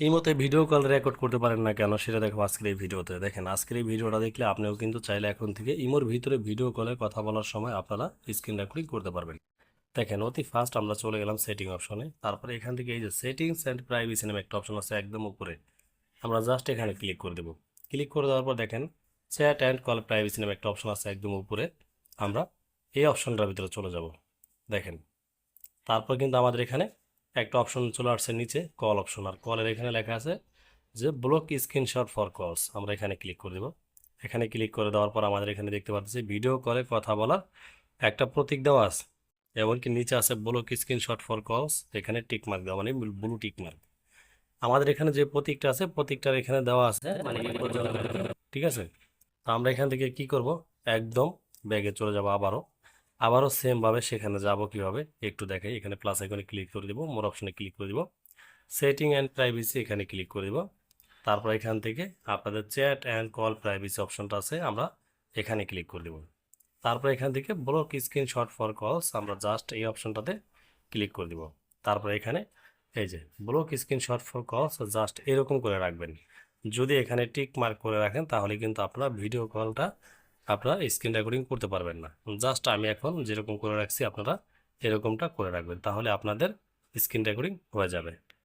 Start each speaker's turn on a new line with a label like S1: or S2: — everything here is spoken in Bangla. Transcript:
S1: এই মতে ভিডিও কল রেকর্ড করতে পারেন না কেন সেটা দেখো আজকের এই ভিডিওতে। দেখেন আজকের এই ভিডিওটা দেখলে আপনিও কিন্তু চাইলে এখন থেকে ইমোর ভিতরে ভিডিও কলে কথা বলার সময় আপনারা স্ক্রিন রেকর্ডিং করতে পারবেন। দেখেন অতি ফার্স্ট আমরা চলে গেলাম সেটিং অপশনে, তারপরে এখান থেকে এই যে সেটিংস অ্যান্ড প্রাইভেসি নামে একটা অপশন আছে একদম উপরে, আমরা জাস্ট এখানে ক্লিক করে দেবো। ক্লিক করে দেওয়ার পর দেখেন চ্যাট অ্যান্ড কল প্রাইভেসি নামে একটা অপশন আছে একদম উপরে, আমরা এই অপশনটার ভিতরে চলে যাব। দেখেন তারপর কিন্তু আমাদের এখানে একটা অপশন চলে আসছে নিচে কল অপশন, আর কলের এখানে লেখা আছে যে ব্লক স্ক্রিনশট ফর কলস, আমরা এখানে ক্লিক করে দেব। এখানে ক্লিক করে দেওয়ার পর আমাদের এখানে দেখতে পাচ্ছি ভিডিও কলে কথা বলার একটা প্রতীক দেওয়া আছে, এমনকি নিচে আছে ব্লক স্ক্রিনশট ফর কলস, এখানে টিক মার্ক দেওয়া মানে ব্লু টিক মার্ক। আমাদের এখানে যে প্রতীকটা আছে প্রতীকটার এখানে দেওয়া আছে মানে ঠিক আছে। তো আমরা এখান থেকে কি করব, একদম ব্যাগে চলে যাব, আবারও সেম ভাবে সেখানে যাব কিভাবে একটু দেখাই। এখানে প্লাস আইকনে ক্লিক করে দিব, মোর অপশনে ক্লিক করে দিব, সেটিং অ্যান্ড প্রাইভেসি এখানে ক্লিক করে দিব। তারপর এখান থেকে আপনাদের চ্যাট অ্যান্ড কল প্রাইভেসি অপশনটা আছে, আমরা এখানে ক্লিক করে দিব। তারপর এখান থেকে ব্লক স্ক্রিনশট ফর কলস, আমরা জাস্ট এই অপশনটাতে ক্লিক করে দিব। তারপর এখানে এই যে ব্লক স্ক্রিনশট ফর কলস জাস্ট এরকম করে রাখবেন। যদি এখানে টিক মার্ক করে রাখেন তাহলে কিন্তু আপনারা ভিডিও কলটা আপনারা স্ক্রিন রেকর্ডিং করতে পারবেন না। জাস্ট আমি এখন যেরকম করে রাখছি আপনারা এরকমটা করে রাখবেন, তাহলে আপনাদের স্ক্রিন রেকর্ডিং হয়ে যাবে।